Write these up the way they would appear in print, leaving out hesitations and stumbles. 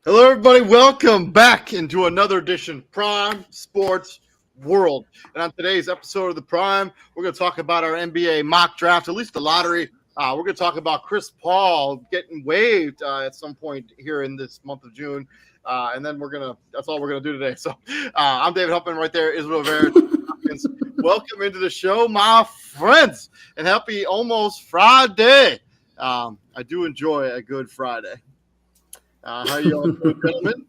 Hello, everybody. Welcome back into another edition of Prime Sports World. And on today's episode of the Prime, we're going to talk about our NBA mock draft, at least the lottery. We're going to talk about Chris Paul getting waived at some point here in this month of June. And then that's all we're going to do today. So I'm David Huffman right there, Israel Rivera. Welcome into the show, my friends, and happy almost Friday. I do enjoy a good Friday. How you all doing, gentlemen?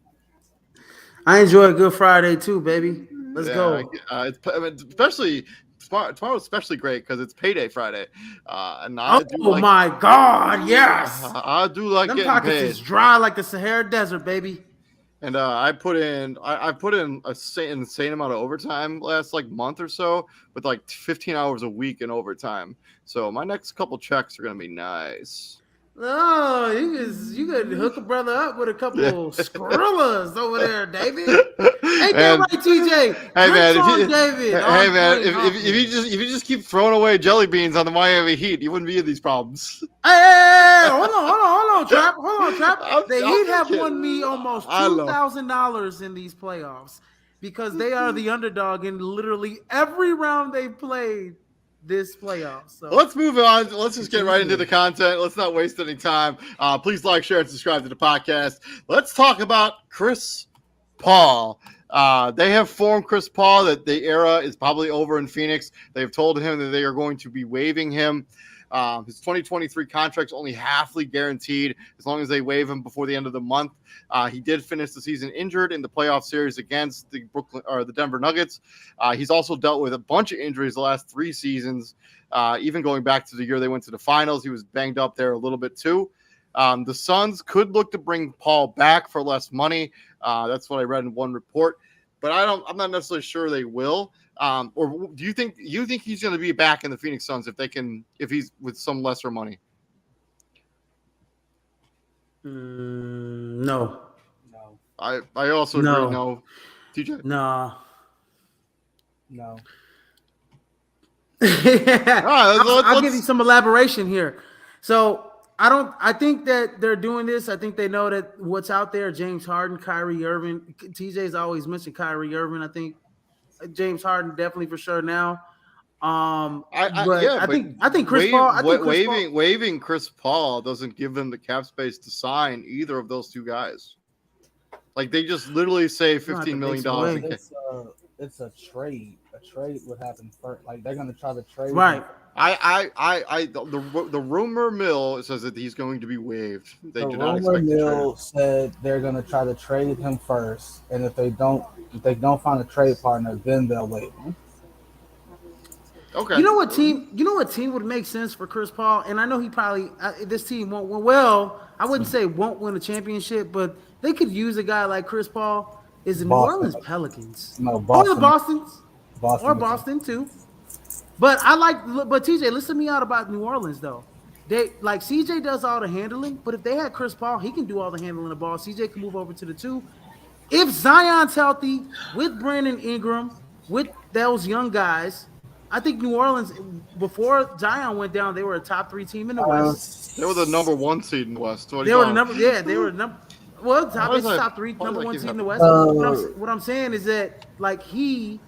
I enjoy a good Friday too, baby. Let's go. Especially tomorrow's especially great because it's payday Friday, and my God, yes! I do like Them getting pockets paid. is dry like the Sahara Desert, baby. And I put in an insane amount of overtime last month or so, with 15 hours a week in overtime. So my next couple checks are gonna be nice. Oh, you could hook a brother up with a couple Skrillers over there, David. Ain't that And right, TJ? hey Drinks man, on David. hey On man, drink, if you just keep throwing away jelly beans on the Miami Heat, you wouldn't be in these problems. Hey, hold on, Trap. Hold on, Trap. I'm The Heat just have kidding. won me almost I love. $2,000 in these playoffs because they are the underdog in literally every round they played this playoff. So let's move on. Let's just get right into the content. Let's not waste any time. Please like, share, and subscribe to the podcast. Let's talk about Chris Paul. They have informed Chris Paul that the era is probably over in Phoenix. They've told him that they are going to be waiving him. His 2023 contract's only halfly guaranteed as long as they waive him before the end of the month. He did finish the season injured in the playoff series against the Denver Nuggets. He's also dealt with a bunch of injuries the last 3 seasons, even going back to the year they went to the finals. He was banged up there a little bit too. The Suns could look to bring Paul back for less money. That's what I read in one report, but I'm not necessarily sure they will. Or do you think he's going to be back in the Phoenix Suns if he's with some lesser money? No. I also agree. No. TJ? No. I'll give you some elaboration here. So I think that they're doing this. I think they know that what's out there, James Harden, Kyrie Irving. TJ's always mentioned Kyrie Irving. I think James Harden definitely for sure now. I think Chris Paul. Waiving Chris Paul doesn't give them the cap space to sign either of those two guys. They just literally say $15 million. It's a trade. A trade would happen first. They're gonna try to trade. Right. The rumor mill says that he's going to be waived. The rumor mill said they're going to try to trade him first, and if they don't find a trade partner, then they'll waive him. Okay. You know what team would make sense for Chris Paul? And I know he probably this team won't. Well, I wouldn't say won't win a championship, but they could use a guy like Chris Paul. Is the New Orleans Pelicans? No, Boston. Or Boston too. But TJ, listen to me out about New Orleans though. They CJ does all the handling, but if they had Chris Paul, he can do all the handling of the ball. CJ can move over to the 2. If Zion's healthy with Brandon Ingram, with those young guys, I think New Orleans, before Zion went down, they were a top 3 team in the West. They were the number 1 seed in the West. They were number. Well, top 3, number 1 seed in the West. What I'm saying is that he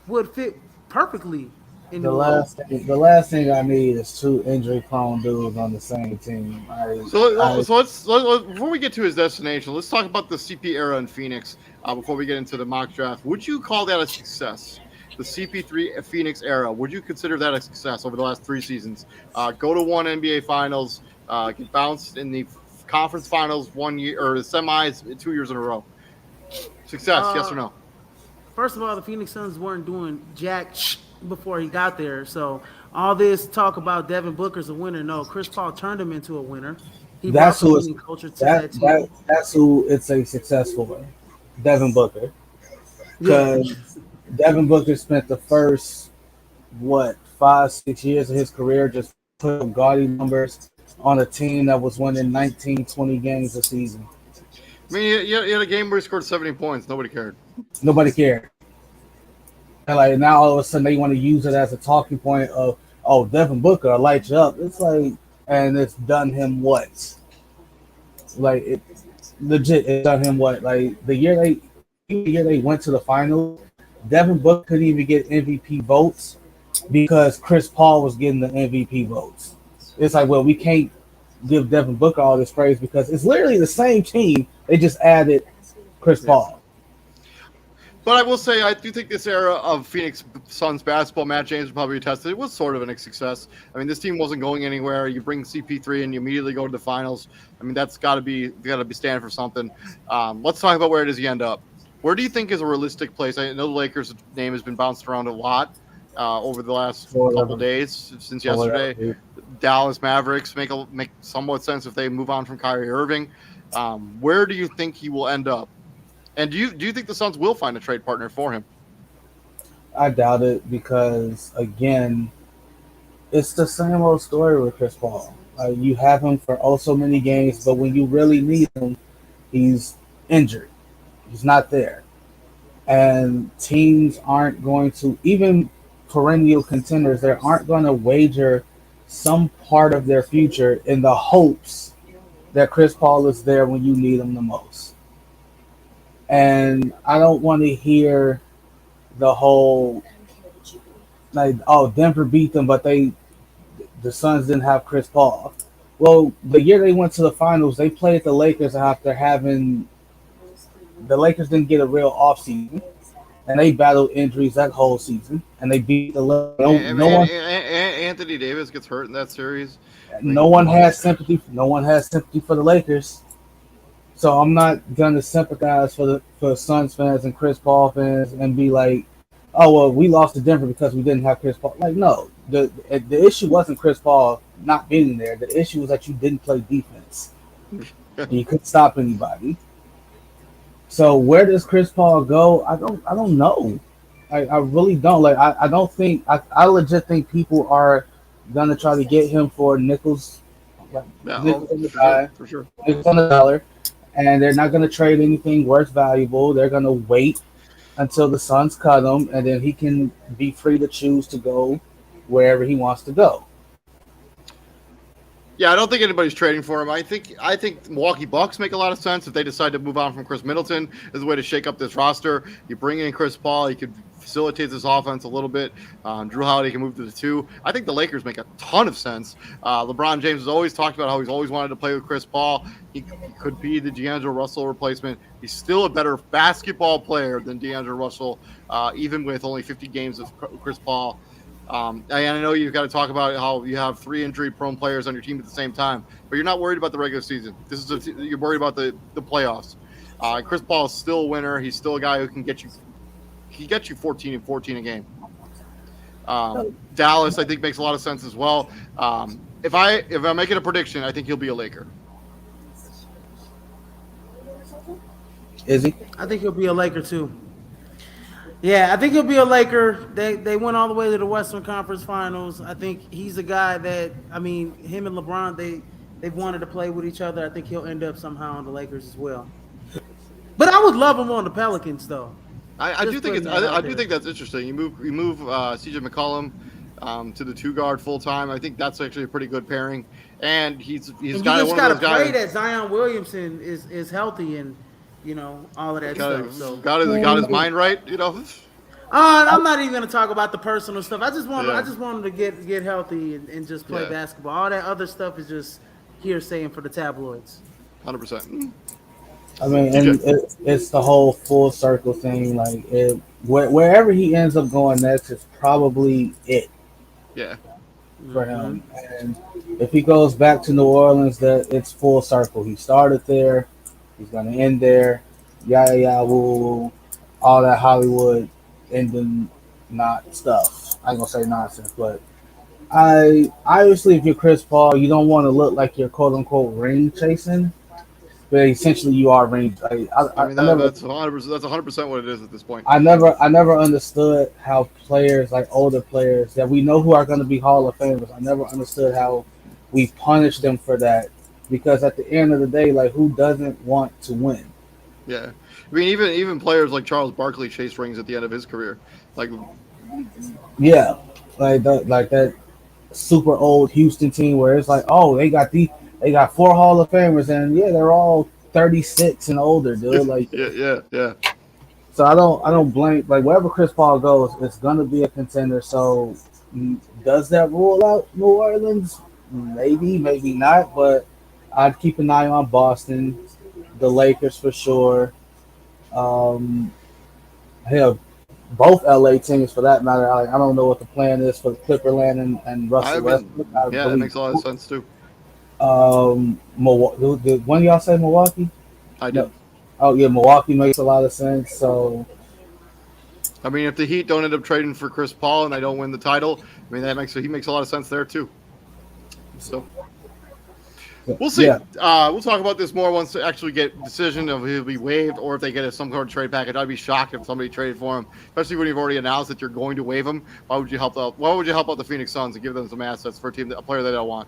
would fit perfectly. The last thing I need is 2 injury-prone dudes on the same team. Let's before we get to his destination, let's talk about the CP era in Phoenix. Before we get into the mock draft, would you call that a success? The CP3 Phoenix era, would you consider that a success over the last 3 seasons? Go to 1 NBA Finals, get bounced in the conference finals 1 year or the semis 2 years in a row. Success, yes or no? First of all, the Phoenix Suns weren't doing jack before he got there. So all this talk about Devin Booker's a winner. No, Chris Paul turned him into a winner. He brought the winning culture to that team. That's who it's a successful way. Devin Booker. Because Devin Booker spent the first 5-6 years of his career just putting gaudy numbers on a team that was winning 19, 20 games a season. I mean, you had a game where he scored 70 points. Nobody cared. Nobody cared. And now all of a sudden they want to use it as a talking point of, oh, Devin Booker will light you up. It's and it's done him what? It done him what? The year they went to the finals, Devin Booker couldn't even get MVP votes because Chris Paul was getting the MVP votes. It's we can't give Devin Booker all this praise because it's literally the same team. They just added Chris Paul. But I will say, I do think this era of Phoenix Suns basketball, Matt James will probably attest, it was sort of a success. I mean, this team wasn't going anywhere. You bring CP3 and you immediately go to the finals. I mean, that's got to be standing for something. Let's talk about where does he end up. Where do you think is a realistic place? I know the Lakers' name has been bounced around a lot. over the last Or couple whatever. days since Or yesterday. whatever. Dallas Mavericks make somewhat sense if they move on from Kyrie Irving. Where do you think he will end up? And do you think the Suns will find a trade partner for him? I doubt it because again, it's the same old story with Chris Paul. You have him for oh so many games, but when you really need him, he's injured. He's not there. And teams aren't going to, even perennial contenders, they aren't going to wager some part of their future in the hopes that Chris Paul is there when you need him the most. And I don't want to hear the whole like, oh, Denver beat them, but the Suns didn't have Chris Paul. Well, the year they went to the finals, they played the Lakers after having the Lakers didn't get a real offseason, and they battled injuries that whole season, and they beat the Lakers. Anthony Davis gets hurt in that series. No one has sympathy. No one has sympathy for the Lakers. So I'm not gonna sympathize for Suns fans and Chris Paul fans and be like, oh well, we lost to Denver because we didn't have Chris Paul. Like no, the issue wasn't Chris Paul not being there. The issue was that you didn't play defense. You couldn't stop anybody. So where does Chris Paul go? I don't know. I really don't. Like I don't think I legit think people are gonna try to get him for nickels, nickels on the dime, for sure. nickels on the dollar, and they're not gonna trade anything worth valuable. They're gonna wait until the Suns cut him, and then he can be free to choose to go wherever he wants to go. Yeah, I don't think anybody's trading for him. I think Milwaukee Bucks make a lot of sense if they decide to move on from Chris Middleton as a way to shake up this roster. You bring in Chris Paul, he could facilitate this offense a little bit. Drew Holiday can move to the 2. I think the Lakers make a ton of sense. LeBron James has always talked about how he's always wanted to play with Chris Paul. He could be the D'Angelo Russell replacement. He's still a better basketball player than D'Angelo Russell, even with only 50 games of Chris Paul. And I know you've got to talk about how you have 3 injury-prone players on your team at the same time, but you're not worried about the regular season. You're worried about the playoffs. Chris Paul is still a winner. He's still a guy who can get you 14 and 14 a game. Dallas, I think, makes a lot of sense as well. If I'm making a prediction, I think he'll be a Laker. Is he? I think he'll be a Laker too. Yeah, I think he'll be a Laker. They went all the way to the Western Conference Finals. I think he's a guy that, I mean, him and LeBron, they've wanted to play with each other. I think he'll end up somehow on the Lakers as well. But I would love him on the Pelicans, though. I do think that's interesting. You move CJ McCollum to the 2 guard full time. I think that's actually a pretty good pairing. And he's got one of those guys. You just got to pray that Zion Williamson is healthy and all of that stuff. So got his mind right, I'm not even gonna talk about the personal stuff. I just want him to get healthy and just play basketball. All that other stuff is just hearsay for the tabloids. 100%. I mean, and it's the whole full circle thing. Like, wherever he ends up going next is probably it. Yeah. For him. And if he goes back to New Orleans, that it's full circle. He started there. He's gonna end there. Yeah, woo, all that Hollywood ending not stuff. I ain't gonna say nonsense, but I obviously, if you're Chris Paul, you don't want to look like you're quote unquote ring chasing. But essentially, you are range. That's 100% what it is at this point. I never understood how players, like older players that we know who are going to be Hall of Famers. I never understood how we punish them for that, because at the end of the day, like, who doesn't want to win? Yeah, I mean, even players like Charles Barkley chased rings at the end of his career. Like that super old Houston team where it's like, oh, they got 4 Hall of Famers, and they're all 36 and older, dude. Like, yeah. So I don't blame, like, wherever Chris Paul goes, it's gonna be a contender. So does that rule out New Orleans? Maybe not. But I'd keep an eye on Boston, the Lakers for sure. Hell, both LA teams for that matter. I don't know what the plan is for Clipperland and Russell Westbrook. That makes a lot of sense too. Milwaukee. When y'all say Milwaukee? I do. Oh yeah, Milwaukee makes a lot of sense. So I mean, if the Heat don't end up trading for Chris Paul and they don't win the title, I mean he makes a lot of sense there too. So we'll see. Yeah. We'll talk about this more once they actually get a decision of he'll be waived or if they get some sort of trade package. I'd be shocked if somebody traded for him, especially when you've already announced that you're going to waive him. Why would you help out the Phoenix Suns and give them some assets for a player they don't want?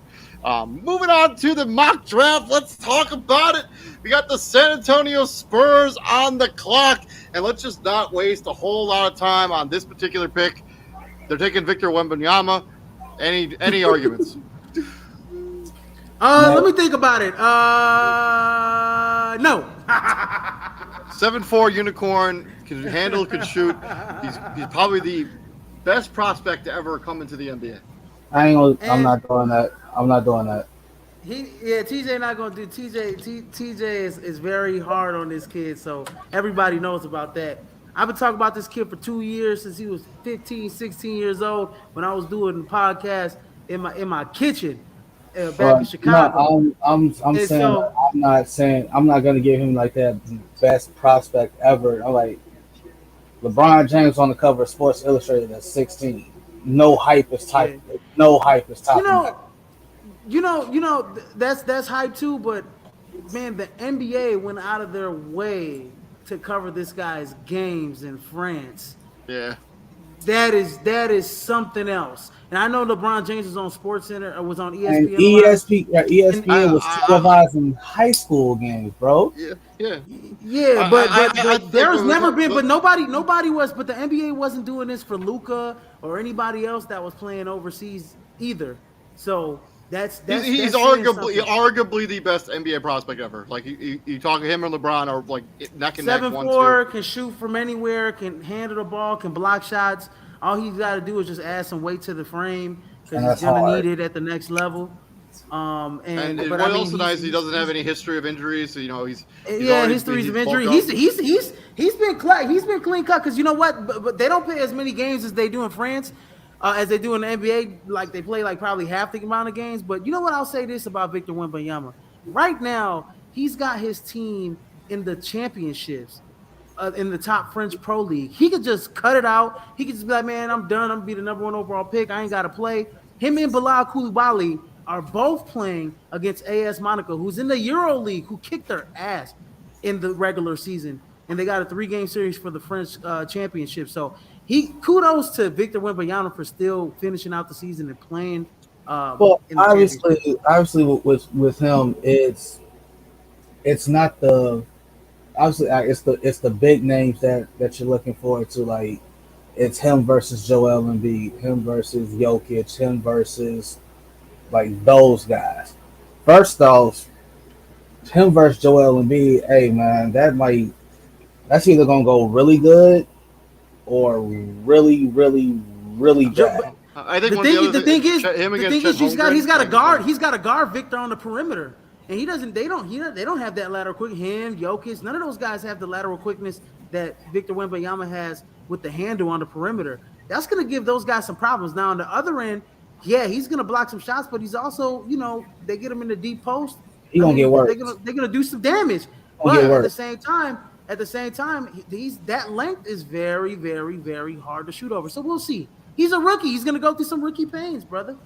Moving on to the mock draft, let's talk about it. We got the San Antonio Spurs on the clock, and let's just not waste a whole lot of time on this particular pick. They're taking Victor Wembanyama. Any arguments? Let me think about it. No. 7'4" unicorn, can handle, can shoot. He's probably the best prospect to ever come into the NBA. I'm not doing that. I'm not doing that. TJ not gonna do. TJ is very hard on this kid, so everybody knows about that. I've been talking about this kid for 2 years since he was 15, 16 years old when I was doing the podcast in my kitchen. Back in Chicago. No, I'm saying I'm not gonna give him like that best prospect ever. I'm like LeBron James on the cover of Sports Illustrated at 16. No hype is type. Yeah. No hype is top. You know that's hype too. But man, the NBA went out of their way to cover this guy's games in France. Yeah. That is something else. And I know LeBron James was on SportsCenter or was on ESPN. And ESPN was televising high school games, bro. Yeah. But there's never been. But nobody was. But the NBA wasn't doing this for Luka or anybody else that was playing overseas either. So he's arguably the best NBA prospect ever. Like you talk to him or LeBron or like neck and neck. 7'4", can shoot from anywhere, can handle the ball, can block shots. All he's got to do is just add some weight to the frame because he's gonna need it at the next level. But also nice, he doesn't have any history of injuries, so he's histories of injury. He's been clean cut because you know what? But they don't play as many games as they do in France. As they do in the NBA, like they play like probably half the amount of games. But you know what? I'll say this about Victor Wembanyama. Right now, he's got his team in the championships, in the top French Pro League. He could just cut it out. He could just be like, man, I'm done. I'm going to be the number 1 overall pick. I ain't got to play. Him and Bilal Coulibaly are both playing against AS Monaco, who's in the Euro League, who kicked their ass in the regular season. And they got a 3-game series for the French championship. So kudos to Victor Wembanyama for still finishing out the season and playing. Obviously with him, it's not the obviously it's the big names that you're looking forward to. Like it's him versus Joel Embiid, him versus Jokic, him versus like those guys. First off, him versus Joel Embiid. Hey man, that's either gonna go really good or really, really, really bad. I think the thing is he's got a guard Victor on the perimeter, and they don't have that lateral quick. Him, Jokic, none of those guys have the lateral quickness that Victor Wembanyama has with the handle on the perimeter. That's gonna give those guys some problems. Now on the other end, yeah, he's gonna block some shots, but he's also, they get him in the deep post. He's gonna get worse. They're gonna do some damage. But at the same time, that length is very, very, very hard to shoot over. So we'll see. He's a rookie. He's going to go through some rookie pains, brother.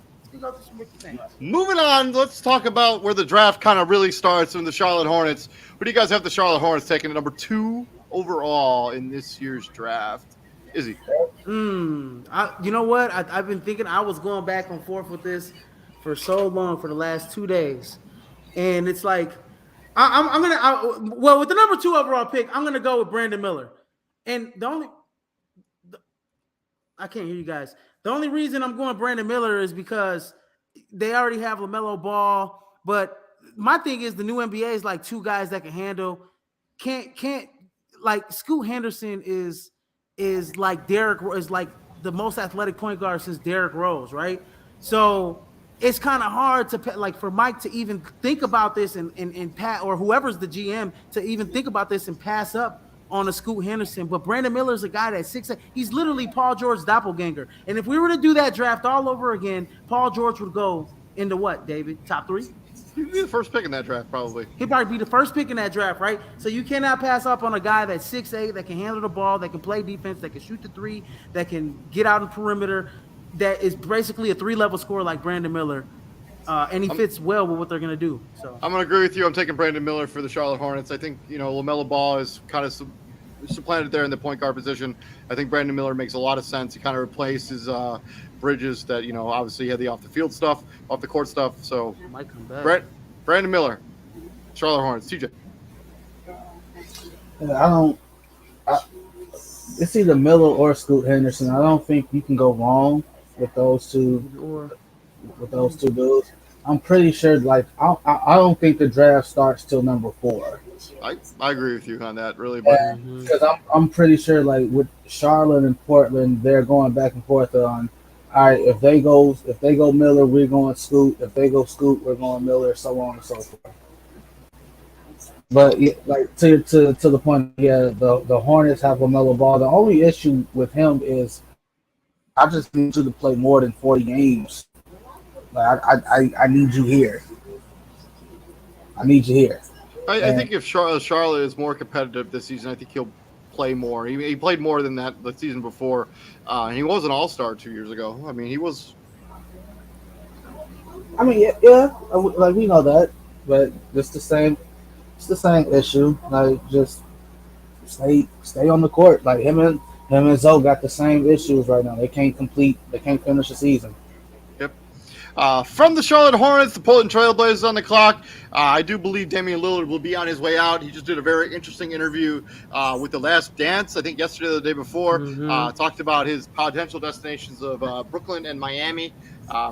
Moving on, let's talk about where the draft kind of really starts in the Charlotte Hornets. Where do you guys have the Charlotte Hornets taking at number 2 overall in this year's draft? Izzy? You know what? I've been thinking. I was going back and forth with this for so long for the last 2 days. And it's like, with the number 2 overall pick, I'm gonna go with Brandon Miller. And I can't hear you guys. The only reason I'm going Brandon Miller is because they already have LaMelo Ball. But my thing is the new NBA is like 2 guys that can handle. Can't like Scoot Henderson is like is like the most athletic point guard since Derrick Rose, right? So it's kind of hard to like for Mike to even think about this and Pat or whoever's the GM to even think about this and pass up on a Scoot Henderson. But Brandon Miller is a guy that's 6'8". He's literally Paul George's doppelganger. And if we were to do that draft all over again, Paul George would go into what, David? Top 3? He'd be the first pick in that draft, probably. He'd probably be the first pick in that draft, right? So you cannot pass up on a guy that's 6'8", that can handle the ball, that can play defense, that can shoot the three, that can get out of the perimeter, that is basically a 3-level scorer like Brandon Miller. And he fits well with what they're going to do. So I'm going to agree with you. I'm taking Brandon Miller for the Charlotte Hornets. I think, LaMelo Ball is kind of supplanted there in the point guard position. I think Brandon Miller makes a lot of sense. He kind of replaces Bridges that, obviously he had the off the court stuff. So might come back. Brandon Miller, Charlotte Hornets. TJ. It's either Miller or Scoot Henderson. I don't think you can go wrong with those two. With those two dudes, I'm pretty sure. I don't think the draft starts till number 4. I agree with you on that, really, but because I'm pretty sure, like with Charlotte and Portland, they're going back and forth on. All right, if they go Miller, we're going Scoot. If they go Scoot, we're going Miller. So on and so forth. But like to the point, the Hornets have LaMelo Ball. The only issue with him is I just need you to play more than 40 games. Like I need you here. I need you here. I think if Charlotte is more competitive this season, I think he'll play more. He played more than that the season before. He was an all-star 2 years ago. I mean, he was. I mean, yeah, like we know that, but it's the same. It's the same issue. Like just stay on the court. Like him and Zoe got the same issues right now. They can't finish the season. Yep. From the Charlotte Hornets, the Portland Trailblazers on the clock. I do believe Damian Lillard will be on his way out. He just did a very interesting interview with The Last Dance, I think yesterday or the day before. Talked about his potential destinations of Brooklyn and Miami.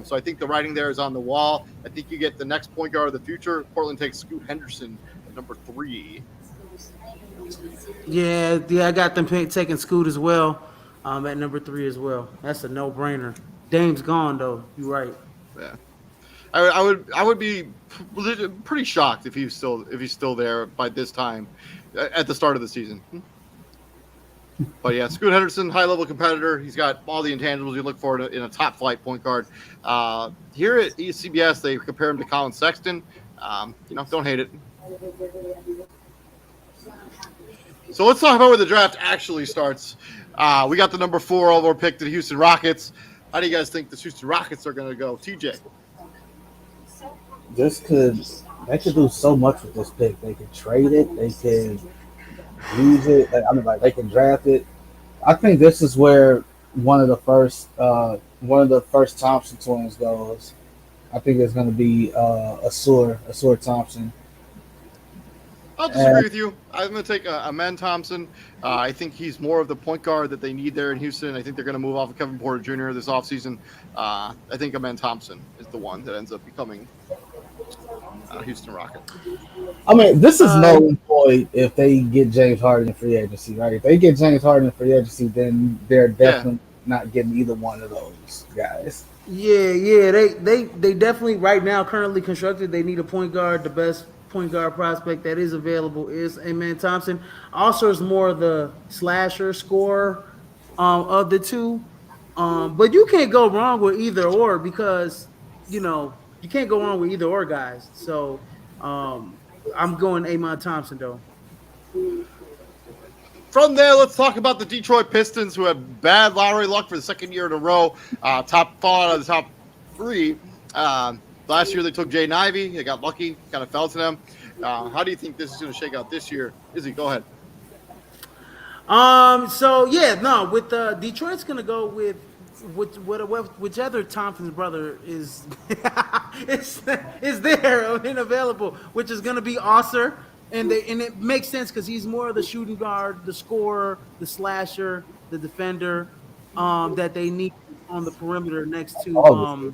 So I think the writing there is on the wall. I think you get the next point guard of the future. Portland takes Scoot Henderson at number 3. Yeah, I got them taking Scoot as well at number 3 as well. That's a no-brainer. Dame's gone, though. You're right. Yeah. I would be pretty shocked if he's still there by this time at the start of the season. But yeah, Scoot Henderson, high-level competitor. He's got all the intangibles you look for in a top-flight point guard. Here at CBS, they compare him to Colin Sexton. Don't hate it. So let's talk about where the draft actually starts. We got the number 4 overall pick to the Houston Rockets. How do you guys think the Houston Rockets are going to go? TJ. They could do so much with this pick. They could trade it. They can use it. They can draft it. I think this is where one of the first Thompson twins goes. I think it's going to be Asur Thompson. I'll disagree with you. I'm going to take Amen Thompson. I think he's more of the point guard that they need there in Houston. I think they're going to move off of Kevin Porter Jr. this offseason. I think Amen Thompson is the one that ends up becoming Houston Rocket. I mean, this is null and void if they get James Harden in free agency, right? If they get James Harden in free agency, then they're definitely not getting either one of those guys. Yeah. They definitely right now currently constructed. They need a point guard. The best point guard prospect that is available is Amen Thompson. Also, is more of the slasher scorer of the two. But you can't go wrong with either or because you can't go wrong with either or guys. So I'm going Amen Thompson though. From there, let's talk about the Detroit Pistons, who have bad lottery luck for the second year in a row. Falling out of the top 3. Last year they took Jaden Ivey. They got lucky, kind of fell to them. How do you think this is going to shake out this year? Izzy, go ahead. With Detroit's going to go with whichever Thompson's brother is is there and available, which is going to be Osser. And it makes sense because he's more of the shooting guard, the scorer, the slasher, the defender that they need on the perimeter next to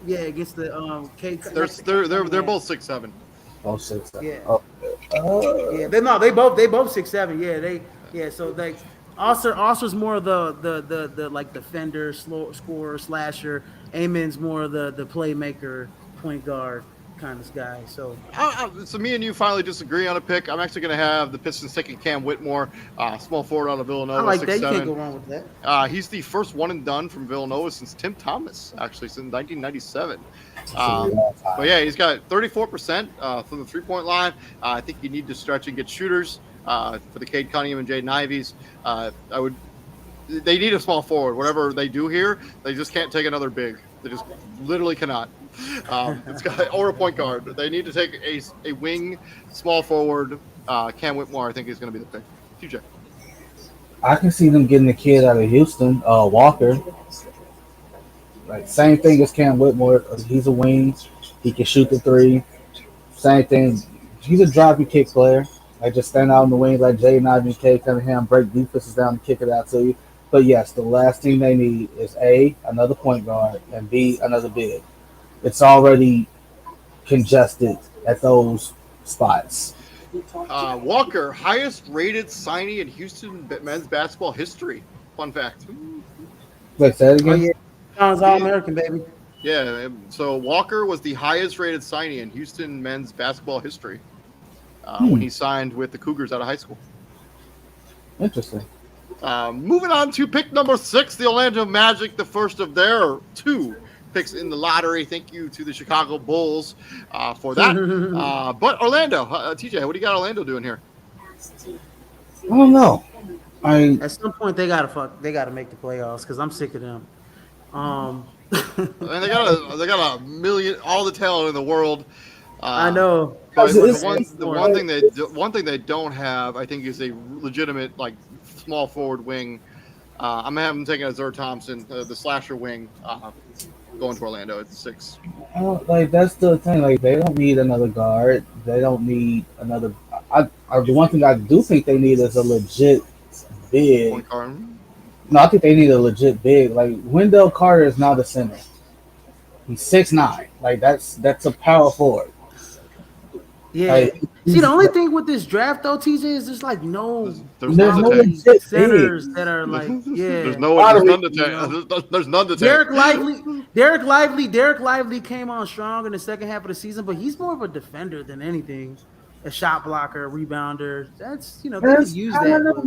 against the K. They're both 6'7". Both 6'7". Yeah. They both 6'7". Yeah. So like Osser's more of the like defender, scorer, slasher. Amen's more of the playmaker, point guard. kind of guy. So So me and you finally disagree on a pick. I'm actually going to have the Pistons taking Cam Whitmore, small forward out of I Villanova, like that. You can't 6'7". go wrong with that. He's the first one and done from Villanova since Tim Thomas, actually, since 1997. It's a long time. But yeah, he's got 34% from the 3-point line. I think you need to stretch and get shooters for the Cade Cunningham and Jaden Ivies. They need a small forward. Whatever they do here, they just can't take another big. They just literally cannot. Or a point guard. They need to take a wing, small forward. Cam Whitmore, I think, is going to be the pick. TJ. I can see them getting the kid out of Houston, Walker. Like same thing as Cam Whitmore. He's a wing. He can shoot the three. Same thing. He's a drop and kick player. Like just stand out in the wing like Jaden Ivey and Cade Cunningham, break defenses down and kick it out to you. But yes, the last thing they need is A, another point guard, and B, another big. It's already congested at those spots. Walker, highest rated signee in Houston men's basketball history. Fun fact. Wait, say it Oh again? yeah, John's All-American, baby. Yeah, so Walker was the highest rated signee in Houston men's basketball history when he signed with the Cougars out of high school. Interesting. Moving on to pick number 6, the Orlando Magic, the first of their 2 picks in the lottery. Thank you to the Chicago Bulls for that. But Orlando, TJ, what do you got Orlando doing here? I don't know. At some point, they gotta make the playoffs because I'm sick of them. I mean, they got a million, all the talent in the world. I know. But the one thing they don't have, I think, is a legitimate like small forward wing. I'm gonna have them taking Azur Thompson, the slasher wing, going to Orlando at 6. Like that's the thing. Like they don't need another guard. They don't need another. The one thing I do think they need is a legit big. Point guard. No, I think they need a legit big. Like Wendell Carter is not a center. He's 6'9". Like that's a power forward. Yeah. Like, See, the only thing with this draft though, TJ, is there's like There's no none to take. legit centers big. that are like, yeah. There's none to take. There's none to take. Derek Lively came on strong in the second half of the season, but he's more of a defender than anything. A shot blocker, a rebounder. That's they That's could use kind that. of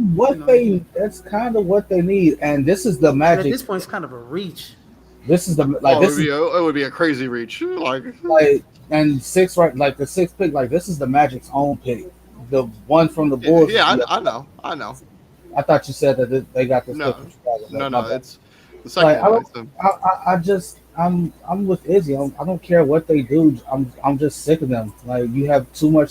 That's kind of what they need. And this is the At Magic. this point, it's kind of a reach. This is the it would be a crazy reach. And 6 right, like the 6th pick. Like this is the Magic's own pick. The one from the Bulls. Yeah, I know. I thought you said that they got this. No. pick from Chicago. No, it's the second one. I'm with Izzy. I don't care what they do. I'm just sick of them. Like you have too much.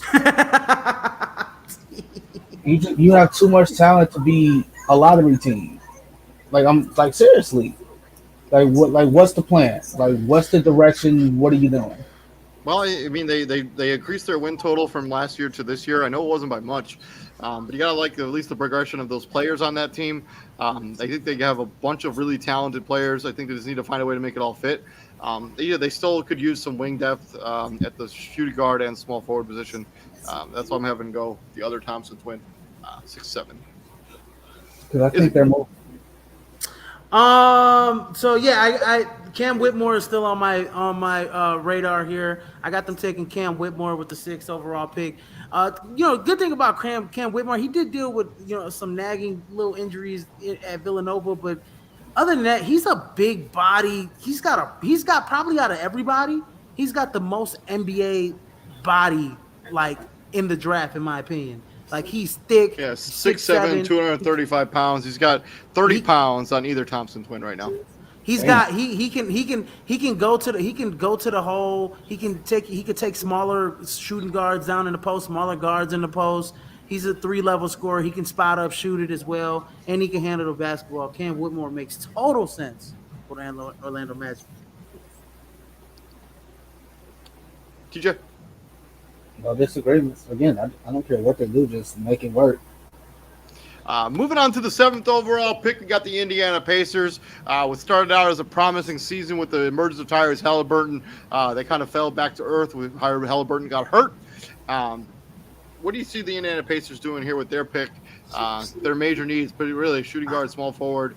you have too much talent to be a lottery team. Like I'm like seriously. Like what's the plan? Like what's the direction? What are you doing? Well, I mean, they increased their win total from last year to this year. I know it wasn't by much, but you gotta like at least the progression of those players on that team. I think they have a bunch of really talented players. I think they just need to find a way to make it all fit. They still could use some wing depth at the shooting guard and small forward position. That's why I'm having to go the other Thompson twin, 6'7". Because I think they're more. So yeah, I Cam Whitmore is still on my radar here. I got them taking Cam Whitmore with the 6th overall pick. Good thing about Cam Whitmore, he did deal with some nagging little injuries at Villanova, but other than that, he's a big body. He's got probably out of everybody, he's got the most NBA body like in the draft, in my opinion. Like he's thick. Yeah, 6'7", 235 pounds. He's got 30 pounds on either Thompson twin right now. He's got he can go to the hole. He can take smaller shooting guards down in the post, smaller guards in the post. He's a 3-level scorer. He can spot up, shoot it as well, and he can handle the basketball. Cam Whitmore makes total sense for Orlando Magic. TJ. No disagreements. Again, I don't care what they do, just make it work. Moving on to the 7th overall pick, we got the Indiana Pacers. What started out as a promising season with the emergence of Tyrese Halliburton. They kind of fell back to earth with Halliburton got hurt. What do you see the Indiana Pacers doing here with their pick? Their major needs, but really shooting guard, small forward,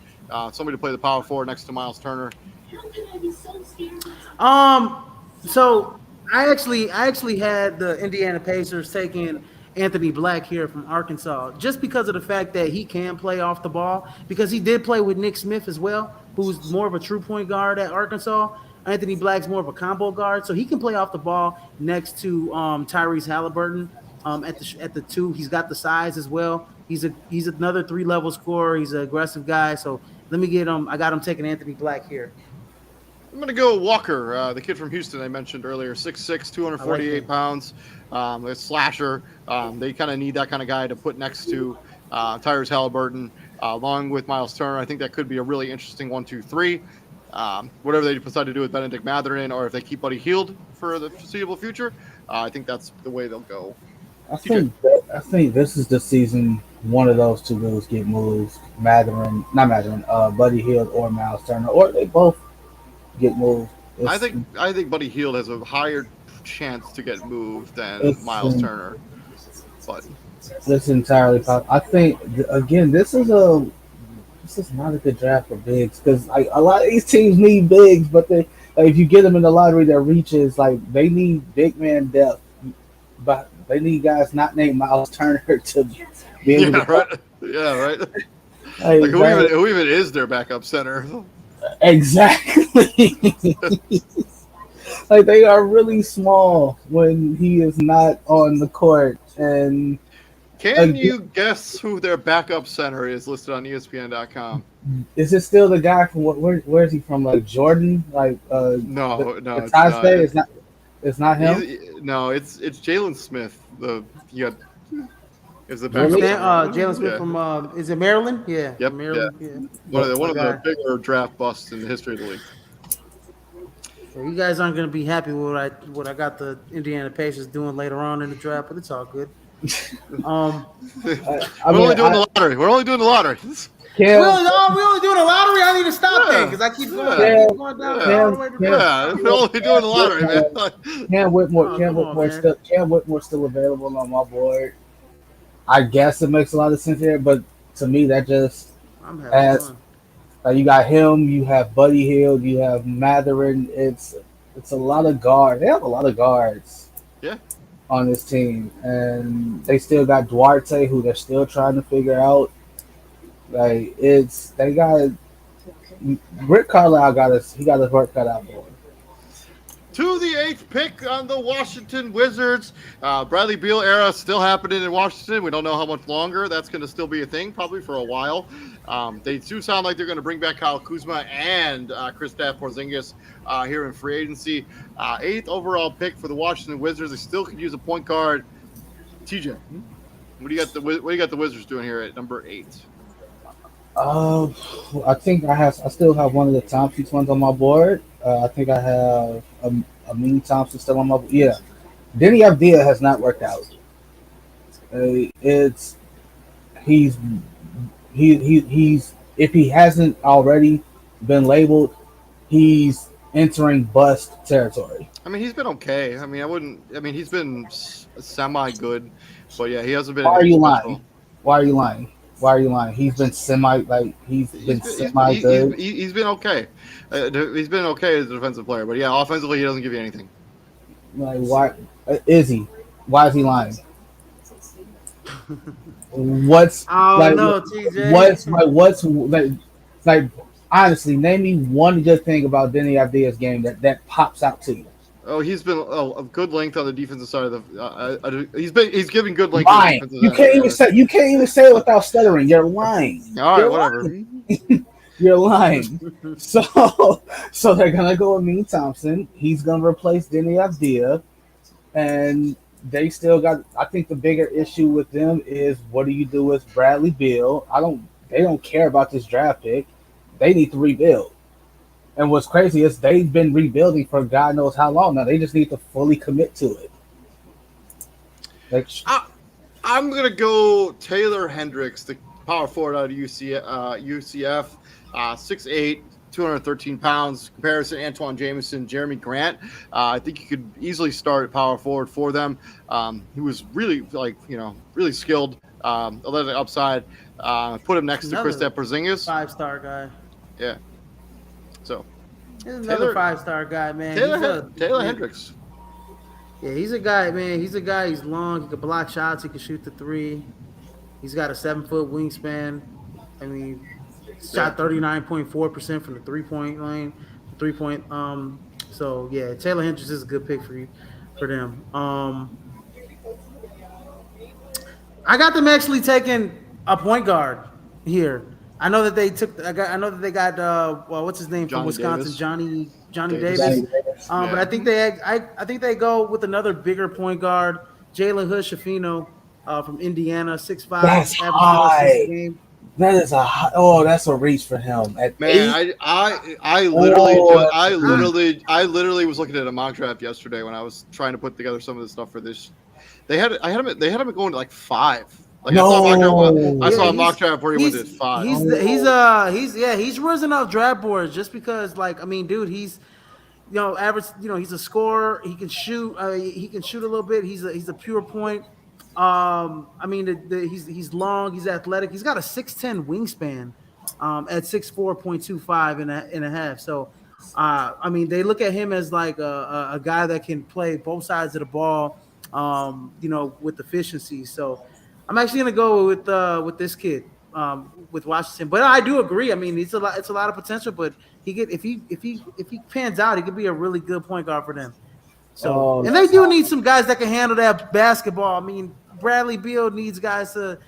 somebody to play the power forward next to Miles Turner. So I actually had the Indiana Pacers taking Anthony Black here from Arkansas just because of the fact that he can play off the ball because he did play with Nick Smith as well, who's more of a true point guard at Arkansas. Anthony Black's more of a combo guard, so he can play off the ball next to Tyrese Halliburton at the two. He's got the size as well. He's another 3-level scorer. He's an aggressive guy. So let me get him. I got him taking Anthony Black here. I'm going to go Walker, the kid from Houston I mentioned earlier, 6'6", 248 pounds, a slasher. They kind of need that kind of guy to put next to Tyrese Halliburton, along with Miles Turner. I think that could be a really interesting 1-2-3. Whatever they decide to do with Benedict Mathurin, or if they keep Buddy Hield for the foreseeable future, I think that's the way they'll go. I think this is the season one of those two dudes get moved. Buddy Hield or Miles Turner, or they both get moved. I think Buddy Hield has a higher chance to get moved than Miles Turner. But that's entirely possible. I think again, this is not a good draft for bigs because a lot of these teams need bigs, but if you get them in the lottery that reaches, they need big man depth, but they need guys not named Miles Turner to be able to. Right. Yeah, right. Who even is their backup center? Exactly. They are really small when he is not on the court. And can you guess who their backup center is listed on ESPN.com? Is it still the guy from where is he from? Jordan? No, it's not. It's not him. It's Jalen Smith. Is the backup Jalen Smith from is it Maryland? Yeah. Yep. Maryland. Yeah. One of the bigger draft busts in the history of the league. Well, you guys aren't going to be happy with what I got the Indiana Pacers doing later on in the draft, but it's all good. We're only doing the lottery. We're only doing the lottery. We only doing a lottery. I need to stop there because I keep going down. We're only doing the lottery, man. Cam Whitmore still available on my board. I guess it makes a lot of sense here, but to me that just adds. You got him. You have Buddy Hield. You have Mathurin. It's a lot of guards. They have a lot of guards. Yeah. On this team, and they still got Duarte, who they're still trying to figure out. They got Rick Carlisle got his work cut out for him. To the 8th pick on the Washington Wizards. Bradley Beal era still happening in Washington. We don't know how much longer that's going to still be a thing, probably for a while. They do sound like they're going to bring back Kyle Kuzma and Kristaps Porzingis here in free agency. 8th overall pick for the Washington Wizards. They still could use a point guard. TJ, what do you got the Wizards doing here at number 8? I think I still have one of the Thompson ones on my board. I think I have Amin Thompson still on my board. Yeah, Denny Avdija has not worked out. He's if he hasn't already been labeled, he's entering bust territory. I mean, he's been okay. He's been semi-good, but yeah, he hasn't been. Why are you lying? He's been semi-good. He's been okay. He's been okay as a defensive player, but yeah, offensively, he doesn't give you anything. Why is he? Why is he lying? Honestly, name me one good thing about Denny Avdija's game that pops out to you. Oh, he's been a good length on the defensive side of the. He's giving good length. Lying. You can't even say it without stuttering. You're lying. All right, whatever. You're lying. So they're gonna go with Amin Thompson. He's gonna replace Denny Avdija, and they still got. I think the bigger issue with them is what do you do with Bradley Beal? They don't care about this draft pick. They need to rebuild. And what's crazy is they've been rebuilding for God knows how long now. They just need to fully commit to it. I'm going to go Taylor Hendricks, the power forward out of UCF, 6'8", 213 pounds. Comparison, Antoine Jameson, Jeremy Grant. I think you could easily start at power forward for them. He was really, really skilled. A little upside. Put him next to Kristaps Porzingis. 5-star guy. Yeah. So he's another 5-star guy, man. Taylor Hendricks. Yeah, he's a guy, man. He's a guy. He's long. He can block shots. He can shoot the three. He's got a 7 foot wingspan. I mean, Yeah. shot 39.4% from the 3 point line, 3 point. So yeah, Taylor Hendricks is a good pick for you, for them. I got them actually taking a point guard here. I know that they took. I know that they got. Well, what's his name from Johnny Wisconsin? Davis. Johnny Davis. Davis. But Yeah. I think I think they go with another bigger point guard, Jalen Hood Shafino, from Indiana, 6'5", That's average 4 assists a high. game. That is oh, that's a reach for him at Man, 8. I literally Oh, just, that's a reach. I literally was looking at a mock draft yesterday when I was trying to put together some of the stuff for this. They had him going to like 5. Like I No. saw Yeah, a mock draft where he went to 5. he's risen off draft boards just because, like, I mean, dude, he's, average. He's a scorer. He can shoot. He can shoot a little bit. He's a pure point. I mean, he's long. He's athletic. He's got a 6'10" wingspan, at 6'4.25" and a half. So, I mean, they look at him as like a guy that can play both sides of the ball, with efficiency. So, I'm actually gonna go with this kid, with Washington. But I do agree. I mean, it's a lot of potential. But if he pans out, he could be a really good point guard for them. So, Oh, and they that's do high. need some guys that can handle that basketball. I mean, Bradley Beal needs guys to,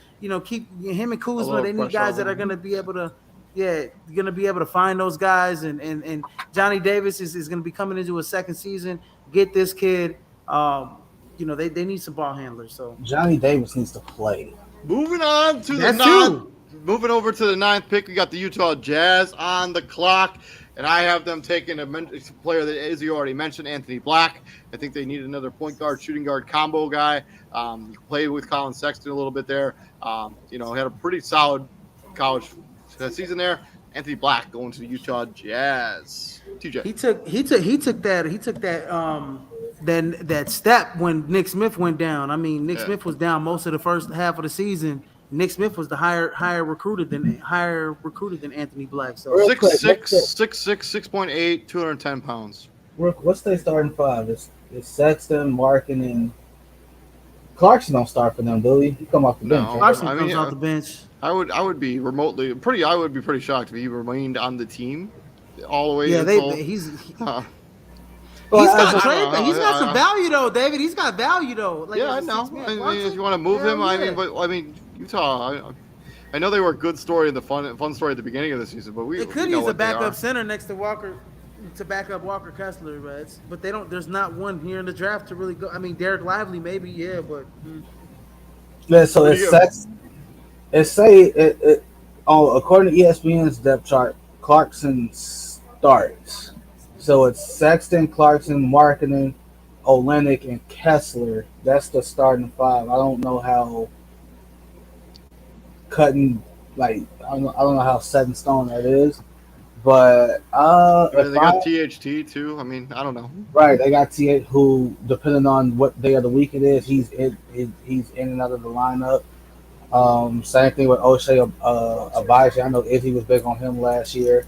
keep him and A Kuzma. little They need pressure guys on that are him. going to be able to, yeah, going to be able to find those guys. And Johnny Davis is going to be coming into a second season. Get this kid. They need some ball handlers. So Johnny Davis needs to play. Moving on to the that's ninth. two. Moving over to the 9th pick, we got the Utah Jazz on the clock, and I have them taking a player that Izzy already mentioned, Anthony Black. I think they need another point guard, shooting guard combo guy. Played with Colin Sexton a little bit there. Had a pretty solid college season there. Anthony Black going to the Utah Jazz. TJ. That step when Nick Smith went down. I mean, Nick Smith was down most of the first half of the season. Nick Smith was the higher recruited than Anthony Black. So Real quick, 6'6", 6'8", 210 pounds. What's their starting 5? It's Sexton, Markin, and Clarkson don't start for them, do he? He come off the bench. No. Right? Clarkson I comes mean, off the bench. I would be pretty shocked if he remained on the team all the way Yeah, until. he's Well, he's got some value though, David. He's got value though. Like, Yeah, I as a know. six-man I mean, Clarkson, if you want to move him, hell I yeah. mean, but Utah. I know they were a good story in the fun story at the beginning of the season, but They could we know use a what they are. backup center next to Walker to back up Walker Kessler, but they don't. There's not one here in the draft to really go. I mean, Derek Lively maybe, yeah, but Yeah, so What do it's you- Sex. It say according to ESPN's depth chart, Clarkson starts. So it's Sexton, Clarkson, Markkinen, Olenek, and Kessler. That's the starting 5. I don't know how cutting I don't know how set in stone that is, but They got THT too. I mean, I don't know. right, they got T8 who, depending on what day of the week it is, he's in and out of the lineup. Same thing with O'Shea Abaji. I know Izzy was big on him last year.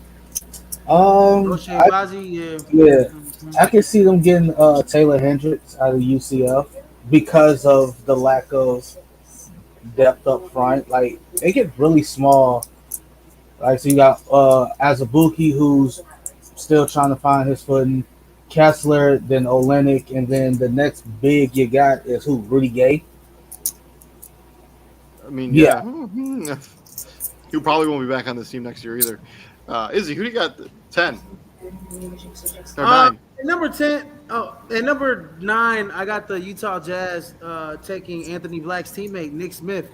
Roche Bazi, yeah. Yeah, I can see them getting Taylor Hendricks out of UCF because of the lack of depth up front. Like, they get really small. Like, so you got Azubuike, who's still trying to find his footing, Kessler, then Olenek, and then the next big you got is who? Rudy Gay. I mean, Yeah. yeah. He probably won't be back on this team next year either. Izzy, who do you got? 10 or 9? At number 10, at number 9, I got the Utah Jazz taking Anthony Black's teammate Nick Smith,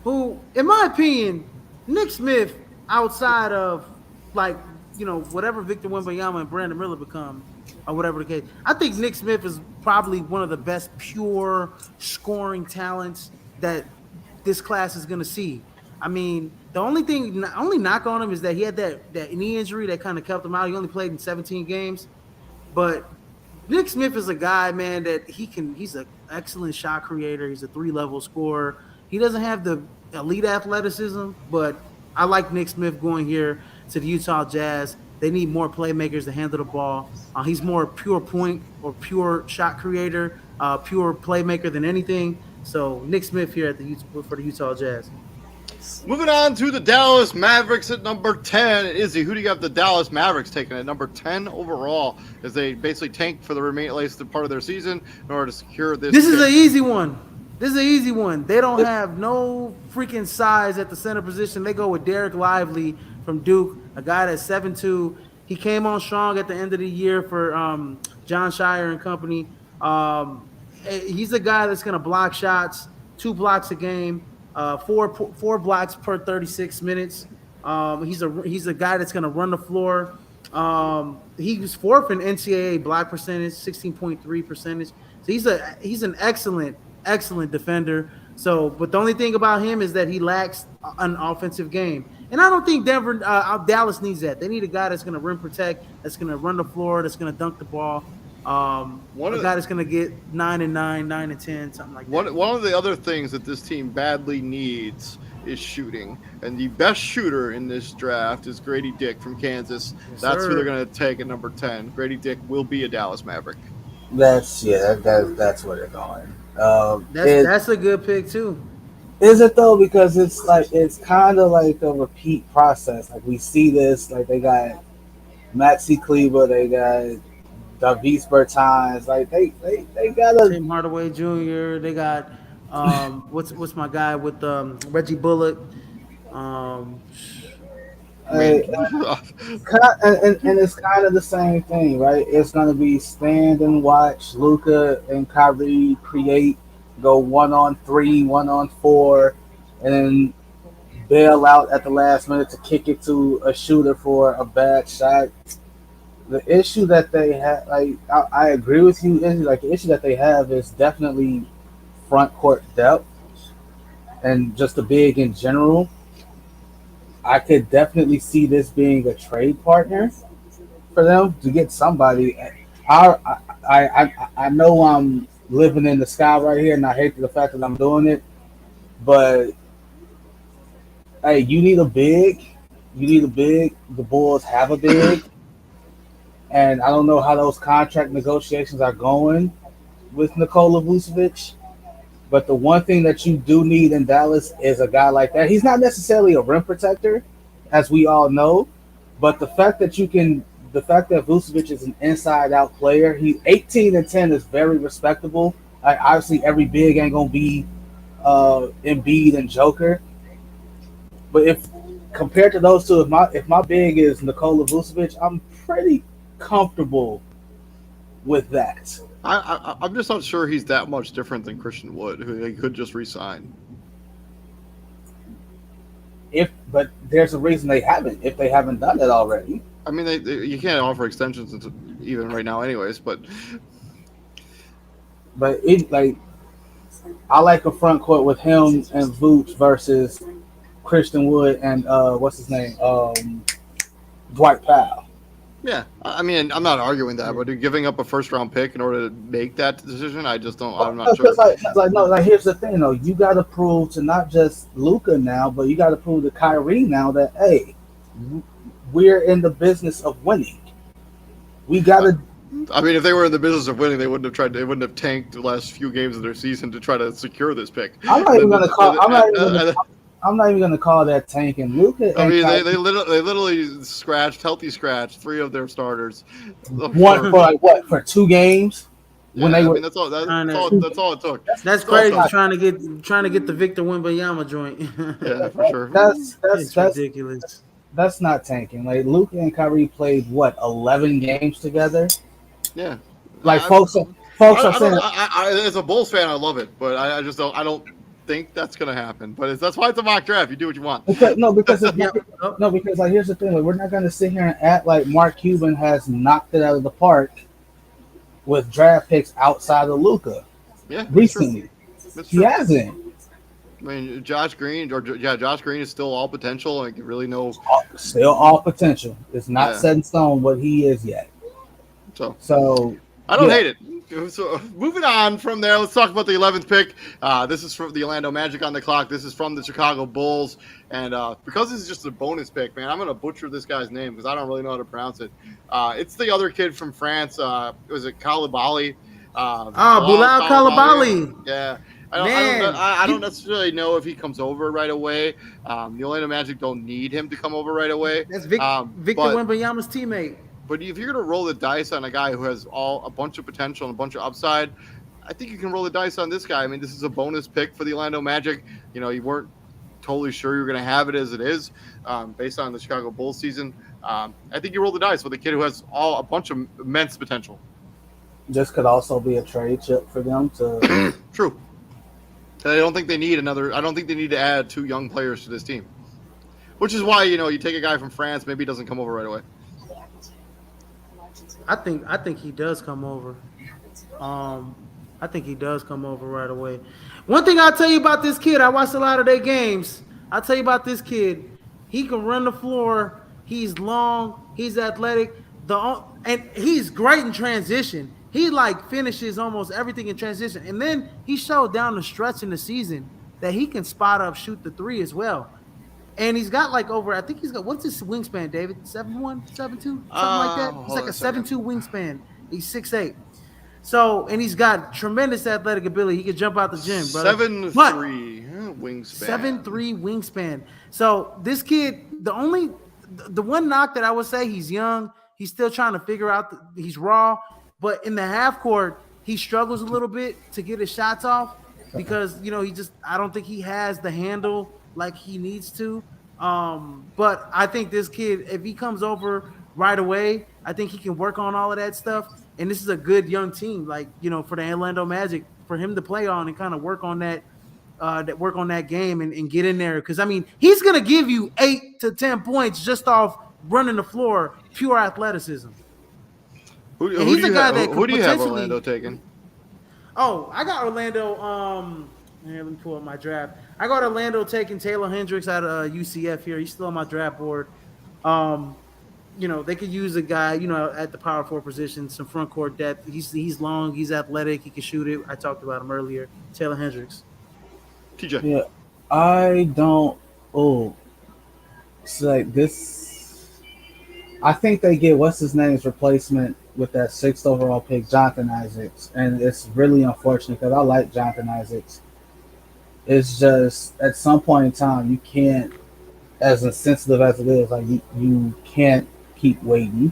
who, in my opinion, Nick Smith, outside of whatever Victor Wembanyama and Brandon Miller become, or whatever the case, I think Nick Smith is probably one of the best pure scoring talents that this class is going to see. I mean, the only knock on him is that he had that knee injury that kind of kept him out. He only played in 17 games, but Nick Smith is a guy, man, that he's an excellent shot creator. He's a 3-level scorer. He doesn't have the elite athleticism, but I like Nick Smith going here to the Utah Jazz. They need more playmakers to handle the ball. He's more pure point or pure shot creator pure playmaker than anything. So Nick Smith here for the Utah Jazz. Moving on to the Dallas Mavericks at number 10. Izzy, who do you got the Dallas Mavericks taking at number 10 overall as they basically tank for the remaining at least the part of their season in order to secure this? This is an easy one. This is an easy one. They don't have no freaking size at the center position. They go with Derek Lively from Duke, a guy that's 7'2". He came on strong at the end of the year for John Shire and company. He's a guy that's going to block shots, 2 blocks a game, four blocks per 36 minutes. He's a guy that's going to run the floor. He was 4th in NCAA block percentage, 16.3 percentage. So he's an excellent defender. So, but the only thing about him is that he lacks an offensive game, and I don't think Dallas needs that. They need a guy that's going to rim protect, that's going to run the floor, that's going to dunk the ball. A guy that's going to get 9 and 9, 9 and 10, something like that. One of the other things that this team badly needs is shooting, and the best shooter in this draft is Grady Dick from Kansas. Yes, that's sir. who they're going to take at number 10. Grady Dick will be a Dallas Maverick. That's where they're going. That's a good pick too. Is it though? Because it's kind of like a repeat process. Like we see this. Like they got Maxi Kleber, they got Davis Bertans. Like they got Tim Hardaway Jr. They got what's my guy with Reggie Bullock. and it's kind of the same thing, right? It's gonna be stand and watch Luka and Kyrie create, go 1-on-3, 1-on-4, and then bail out at the last minute to kick it to a shooter for a bad shot. The issue that they have, like I agree with you, Izzy, like the issue that they have is definitely front court depth and just the big in general. I could definitely see this being a trade partner for them to get somebody. I know I'm living in the sky right here, and I hate the fact that I'm doing it, but hey, you need a big. The Bulls have a big, and I don't know how those contract negotiations are going with Nikola Vucevic. But the one thing that you do need in Dallas is a guy like that. He's not necessarily a rim protector, as we all know, but the fact that Vucevic is an inside-out player, he 18 and 10 is very respectable. Obviously, every big ain't gonna be Embiid and Joker, but if compared to those two, if my big is Nikola Vucevic, I'm pretty comfortable with that. I'm just not sure he's that much different than Christian Wood, who they could just re-sign. But there's a reason they haven't. If they haven't done it already, I mean, you can't offer extensions even right now, anyways. But I like a front court with him and Vooch versus Christian Wood and what's his name, Dwight Powell. yeah, I mean, I'm not arguing that, but giving up a first-round pick in order to make that decision, I just don't. I'm not sure. Here's the thing, though. You got to prove to not just Luka now, but you got to prove to Kyrie now that hey, we're in the business of winning. We got to. I mean, if they were in the business of winning, they wouldn't have tried. They wouldn't have tanked the last few games of their season to try to secure this pick. I'm not even going to call. I'm not even going to call that tanking. Luka. I mean, they literally healthy scratched 3 of their starters. One for 2 games. Yeah, I mean, that's all it took. That's crazy. Trying to get the Victor Wembanyama joint. Yeah, for sure. That's ridiculous. That's not tanking. Like Luka and Kyrie played 11 games together. Yeah. Folks are saying. As a Bulls fan, I love it, but I just don't. I don't think that's going to happen. But that's why it's a mock draft. You do what you want. Because like here's the thing. Like, we're not going to sit here and act like Mark Cuban has knocked it out of the park with draft picks outside of Luka. Yeah, recently he hasn't. I mean, Josh Green is still all potential. Like really still all potential. It's not set in stone what he is yet. So I don't hate it. So moving on from there, let's talk about the 11th pick. This is from the Orlando Magic on the clock. This is from the Chicago Bulls. And because this is just a bonus pick, man, I'm going to butcher this guy's name because I don't really know how to pronounce it. It's the other kid from France. Was it Koulibaly? Bilal Coulibaly. Koulibaly. Yeah. Man, I don't necessarily know if he comes over right away. The Orlando Magic don't need him to come over right away. that's Victor But Wembanyama's teammate. if you're gonna roll the dice on a guy who has a bunch of potential and a bunch of upside, I think you can roll the dice on this guy. I mean, this is a bonus pick for the Orlando Magic. You weren't totally sure you're going to have it as it is, based on the Chicago Bulls season. I think you roll the dice with a kid who has a bunch of immense potential. This could also be a trade chip for them to. True. I don't think they need another. I don't think they need to add 2 young players to this team, which is why you take a guy from France, maybe he doesn't come over right away. I think he does come over. I think he does come over right away. One thing I'll tell you about this kid, I watched a lot of their games. I'll tell you about this kid. He can run the floor. He's long. He's athletic. And he's great in transition. He finishes almost everything in transition. And then he showed down the stretch in the season that he can spot up, shoot the 3 as well. And he's got I think he's got, what's his wingspan, David? 7'1", 7'2", something like that? He's like a 7'2" wingspan. He's 6'8". So, and he's got tremendous athletic ability. He can jump out the gym, brother. 7'3" wingspan. 7'3" wingspan. So this kid, the one knock that I would say, he's young. He's still trying to figure out. He's raw, but in the half court, he struggles a little bit to get his shots off because I don't think he has the handle like he needs to. But I think this kid, if he comes over right away, I think he can work on all of that stuff. And this is a good young team, for the Orlando Magic, for him to play on and kind of work on that game and get in there. Because, I mean, he's going to give you 8 to 10 points just off running the floor, pure athleticism. Who do you have Orlando taking? Oh, I got Orlando. Let me pull up my draft. I got Orlando taking Taylor Hendricks out of UCF here. He's still on my draft board. They could use a guy, at the power forward position, some front court depth. He's long, he's athletic, he can shoot it. I talked about him earlier. Taylor Hendricks. TJ. Yeah, I don't. Oh, it's like this. I think they get what's his name's replacement with that 6th overall pick, Jonathan Isaacs, and it's really unfortunate because I like Jonathan Isaacs. It's just at some point in time you can't, as insensitive as it is, like you can't keep waiting,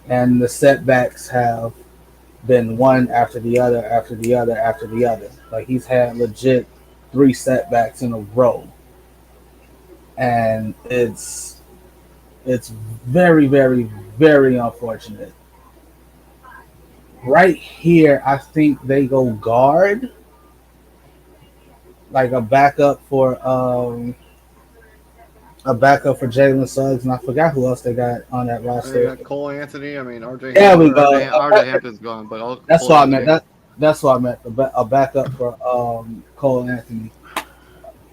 and the setbacks have been one after the other after the other after the other. Like he's had legit 3 setbacks in a row, and it's very, very, very unfortunate. Right here, I think they go guard, like a backup for Jalen Suggs, and I forgot who else they got on that roster. They got Cole Anthony. I mean, RJ. There we go. RJ Hampton's gone, but that's what I meant. That's what I meant. A backup for Cole Anthony.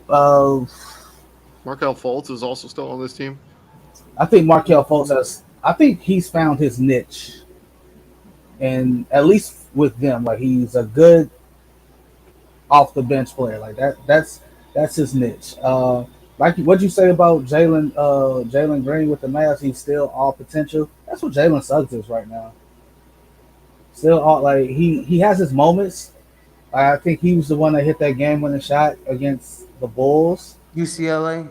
Markelle Fultz is also still on this team. I think Markelle Fultz I think he's found his niche, and at least with them, like he's a good off the bench player. Like that's his niche. Like what'd you say about Jalen Green with the Mavs? He's still all potential. That's what Jalen Suggs is right now. Still all he has his moments. I think he was the one that hit that game-winning shot against the Bulls. UCLA.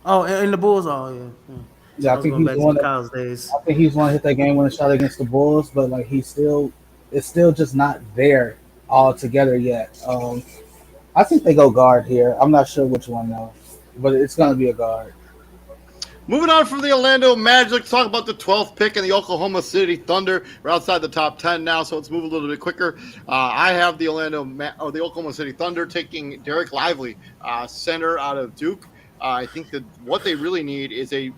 Oh, and the Bulls. Oh yeah. Yeah, I think he's the one. I think he's one that hit that game-winning shot against the Bulls, but like it's still just not there all together yet. I think they go guard here. I'm not sure which one though, but it's going to be a guard. Moving on from the Orlando Magic, let's talk about the 12th pick in the Oklahoma City Thunder. We're outside the top 10 now, so let's move a little bit quicker. I have the Oklahoma City Thunder taking Derek Lively, center out of Duke. I think that what they really need is a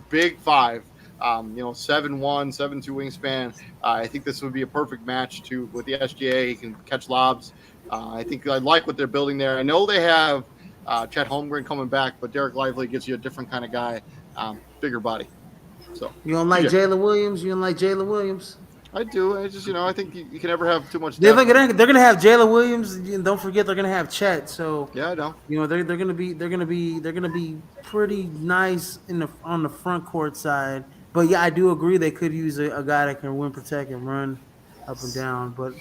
big 5. 7'1", 7'2" wingspan. I think this would be a perfect match with the SGA. He can catch lobs. I think I like what they're building there. I know they have Chet Holmgren coming back, but Derek Lively gives you a different kind of guy, bigger body. So you don't like Jalen Williams? You don't like Jalen Williams? I do. I just I think you can never have too much. They're gonna have Jalen Williams, and don't forget they're gonna have Chet. So yeah, I know. They're gonna be pretty nice on the front court side. But yeah, I do agree they could use a guy that can win, protect, and run. up and down. But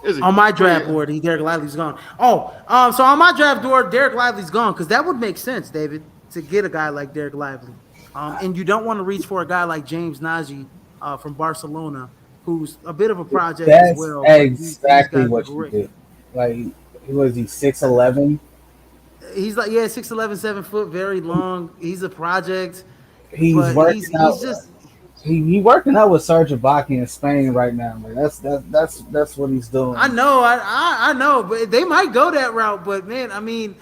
Is he? on my draft Yeah. board, Derek Lively's gone. So on my draft board, Derek Lively's gone because that would make sense, David, to get a guy like Derek Lively. And you don't want to reach for a guy like James Nagy from Barcelona, who's a bit of a project as That's well, but these exactly guys are what you great. did. Like, was he 6'11"? He's like 6'11", 7 foot, very long. He's a project, He's but working he's out. just He working out with Serge Ibaka in Spain right now. Like that's what he's doing. I know, I know, but they might go that route. But man, I mean,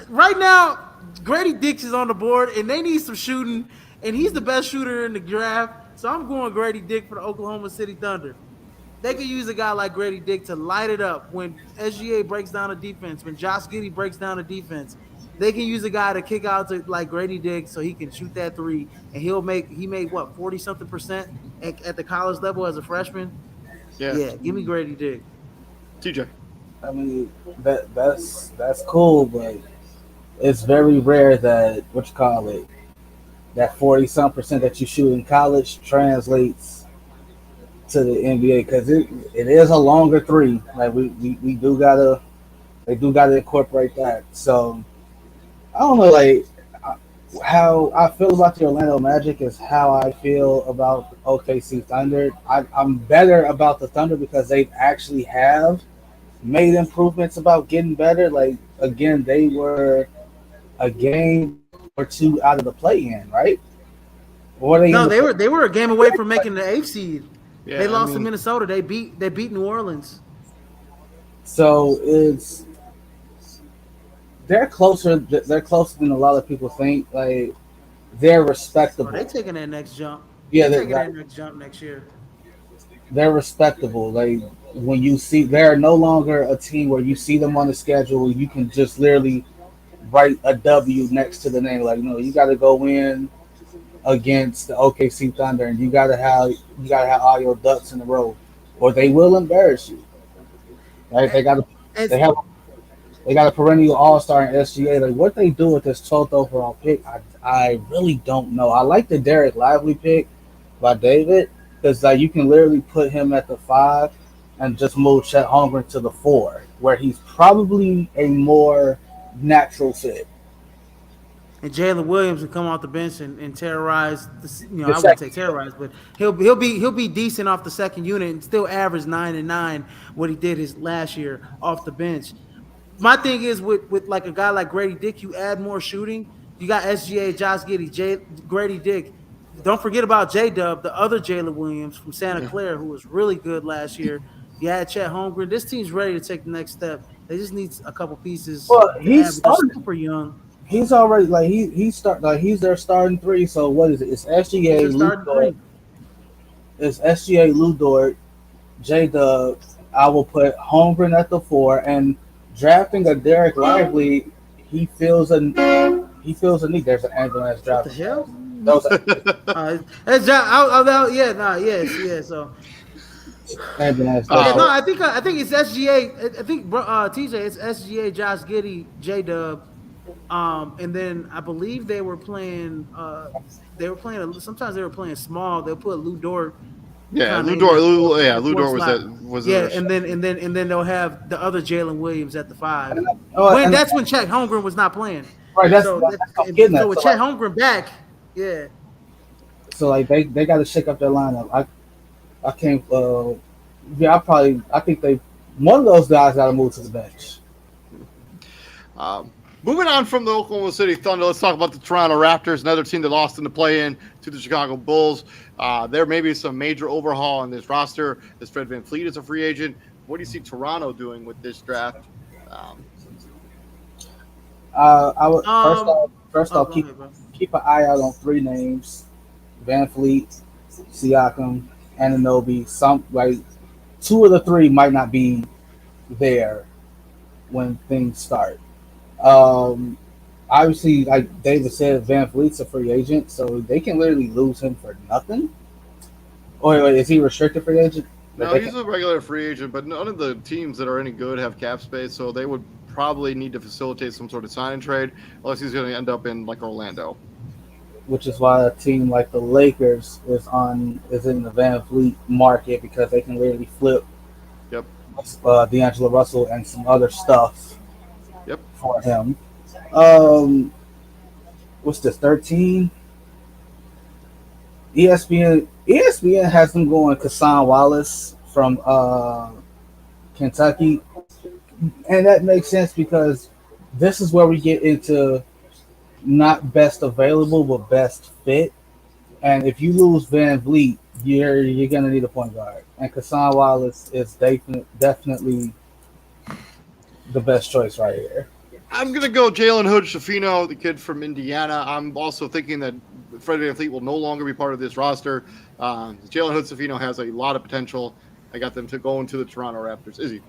right now, Grady Dick is on the board, and they need some shooting, and he's the best shooter in the draft. So I'm going Grady Dick for the Oklahoma City Thunder. They could use a guy like Grady Dick to light it up when SGA breaks down a defense, when Josh Giddey breaks down a defense. They can use a guy to kick out to like Grady Dick so he can shoot that three, and he made what 40-something% at the college level as a freshman. Yeah. Yeah, give me Grady Dick. TJ. I mean that's cool, but it's very rare that what you call it, that 40-some% that you shoot in college translates to the NBA because it is a longer three. Like we do gotta they do gotta incorporate that. So I don't know, like how I feel about the Orlando Magic is how I feel about OKC Thunder. I'm better about the Thunder because they actually have made improvements about getting better. Like again, they were a game or two out of the play-in, right? Or were they No, they were a game away from making the eighth seed. Yeah, They lost to Minnesota. They beat New Orleans. So they're closer. They're closer than a lot of people think. Like they're respectable. They taking that next jump. Yeah, they're taking that next jump next year. They're respectable. Like when you see, they're no longer a team where you see them on the schedule. You can just literally write a W next to the name. Like no, you got to go in against the OKC Thunder, and you got to have all your ducks in a row, or they will embarrass you. Right? They got a perennial all-star in SGA. Like what they do with this 12th overall pick, I really don't know. I like the Derek Lively pick by David because like you can literally put him at the 5 and just move Chet Holmgren to the 4, where he's probably a more natural fit. And Jalen Williams will come off the bench and terrorize. I wouldn't say terrorize, but he'll be decent off the second unit and still average 9 and 9 what he did his last year off the bench. My thing is with like a guy like Grady Dick, you add more shooting. You got SGA, Josh Giddey, Grady Dick. Don't forget about J-Dub, the other Jalen Williams from Santa Clara, who was really good last year. You had Chet Holmgren. This team's ready to take the next step. They just need a couple pieces. Well, he's super young. He's already like he's their starting 3. So what is it? It's SGA, Lou Dort. It's SGA, Lou Dort, J-Dub. I will put Holmgren at the 4, and drafting a Derek Lively, he feels a need. There's an ambulance driving. What the hell? So ambulance. I think it's SGA. I think TJ. It's SGA, Josh Giddey, J-Dub. And then I believe they were playing. Sometimes they were playing small. They'll put Lou Dort. Yeah, Lou Dort was and then they'll have the other Jalen Williams at the 5. That's when Chet Holmgren was not playing. Right. So with Chet Holmgren back, yeah. So like they got to shake up their lineup. I can't. I think one of those guys got to move to the bench. Moving on from the Oklahoma City Thunder, let's talk about the Toronto Raptors, another team that lost in the play-in to the Chicago Bulls. There may be some major overhaul on this roster as Fred VanVleet is a free agent. What do you see Toronto doing with this draft? I would first off keep an eye out on 3 names: VanVleet, Siakam, Anunoby. Some like 2 of the 3 might not be there when things start. Obviously, like David said, VanVleet's a free agent, so they can literally lose him for nothing. Or wait, is he a restricted free agent? No, he's a regular free agent, but none of the teams that are any good have cap space, so they would probably need to facilitate some sort of sign and trade, unless he's going to end up in like Orlando. which is why a team like the Lakers is in the Van Vliet market because they can literally flip Yep. D'Angelo Russell and some other stuff Yep. for him. Um, what's this? 13. ESPN has them going Kassan Wallace from Kentucky, and that makes sense because this is where we get into not best available but best fit. And if you lose Van Vliet, you're gonna need a point guard, and Kassan Wallace is definitely the best choice right here. I'm going to go Jalen Hood-Schifino, the kid from Indiana. I'm also thinking that Fred VanVleet will no longer be part of this roster. Jalen Hood-Schifino has a lot of potential. I got them to go into the Toronto Raptors. Izzy.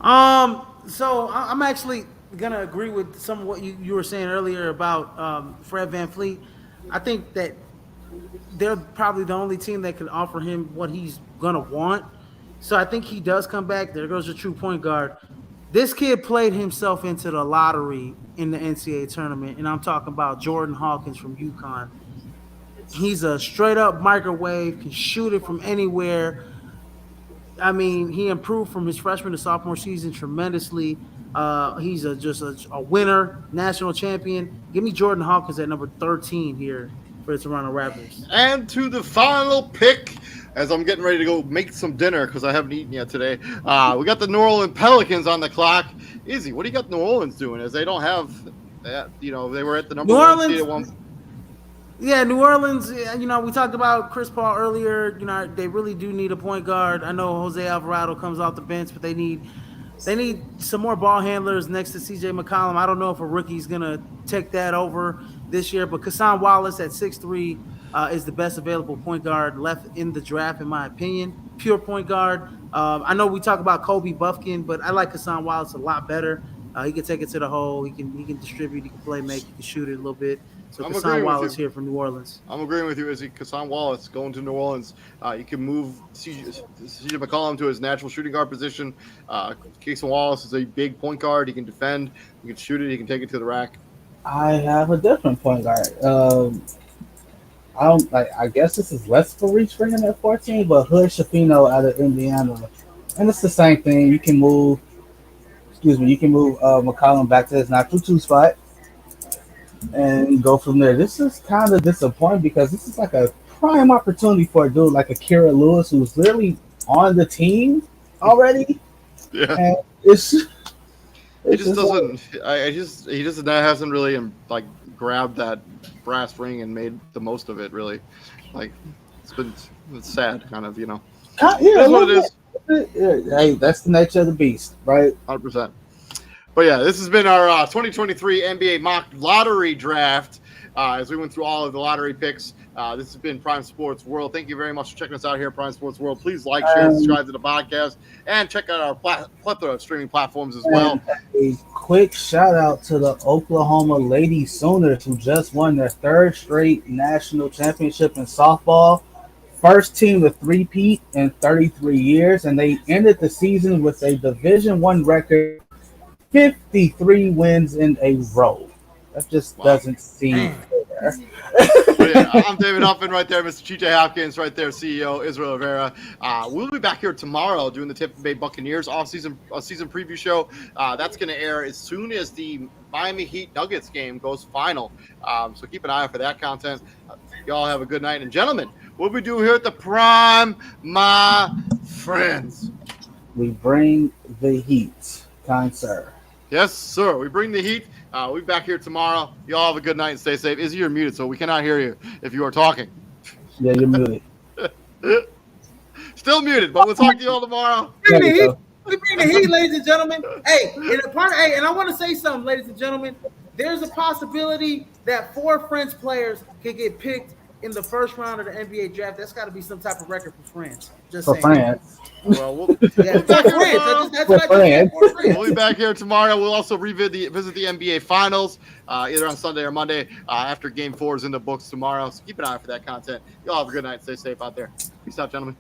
So I'm actually gonna agree with some of what you were saying earlier about Fred VanVleet. I think that they're probably the only team that can offer him what he's gonna want. So I think he does come back. There goes a true point guard. This kid played himself into the lottery in the NCAA tournament, and I'm talking about Jordan Hawkins from UConn. He's a straight up microwave, can shoot it from anywhere. I mean, he improved from his freshman to sophomore season tremendously. He's just a winner, national champion. Give me Jordan Hawkins at number 13 here for the Toronto Raptors. And to the final pick, as I'm getting ready to go make some dinner because I haven't eaten yet today. We got the New Orleans Pelicans on the clock. Izzy, what do you got New Orleans doing? As they don't have that, they were at the number one seed at one. Yeah, New Orleans, we talked about Chris Paul earlier. They really do need a point guard. I know Jose Alvarado comes off the bench, but they need some more ball handlers next to CJ McCollum. I don't know if a rookie's going to take that over this year, but Kassan Wallace at 6'3" is the best available point guard left in the draft, in my opinion. Pure point guard. I know we talk about Kobe Buffkin, but I like Kassan Wallace a lot better. He can take it to the hole. He can distribute. He can play make. He can shoot it a little bit. So Kassan Wallace here from New Orleans. I'm agreeing with you, Izzy. Kassan Wallace going to New Orleans. You can move CJ McCollum to his natural shooting guard position. Kassan Wallace is a big point guard. He can defend. He can shoot it. He can take it to the rack. I have a different point guard. I guess this is less for reach for him at 14, but Hood-Schifino out of Indiana, and it's the same thing. You can move McCollum back to his natural 2 spot and go from there. This is kind of disappointing because this is like a prime opportunity for a dude like Akira Lewis, who's literally on the team already. Yeah, and he just hasn't really grabbed that brass ring and made the most of it. Really, it's sad, kind of. Yeah, that's what it is. Hey, that's the nature of the beast, right? 100%. But yeah, this has been our 2023 NBA mock lottery draft. As we went through all of the lottery picks, this has been Prime Sports World. Thank you very much for checking us out here at Prime Sports World. Please like, share, subscribe to the podcast, and check out our plethora of streaming platforms as well. A quick shout out to the Oklahoma Lady Sooners, who just won their 3rd straight national championship in softball. First team to three-peat in 33 years, and they ended the season with a Division I record, 53 wins in a row. That just doesn't seem fair. Yeah, I'm David Huffman right there, Mr. TJ Hopkins right there, CEO Israel Rivera. We'll be back here tomorrow doing the Tampa Bay Buccaneers season preview show. That's going to air as soon as the Miami Heat Nuggets game goes final. So keep an eye out for that content. Y'all have a good night. And gentlemen, what we do here at the Prime, my friends? We bring the heat, kind sir. Yes, sir. We bring the heat. We'll be back here tomorrow. Y'all have a good night and stay safe. Izzy, you're muted, so we cannot hear you if you are talking. Yeah, you're muted. Still muted, but we'll talk to you all tomorrow. We bring the heat, ladies and gentlemen. And I want to say something, ladies and gentlemen. There's a possibility that 4 French players can get picked in the first round of the NBA draft. That's got to be some type of record for France. Just for saying. France. Well, we'll be back here tomorrow. We'll also visit the NBA Finals either on Sunday or Monday after Game 4 is in the books tomorrow. So keep an eye out for that content. Y'all have a good night. Stay safe out there. Peace out, gentlemen.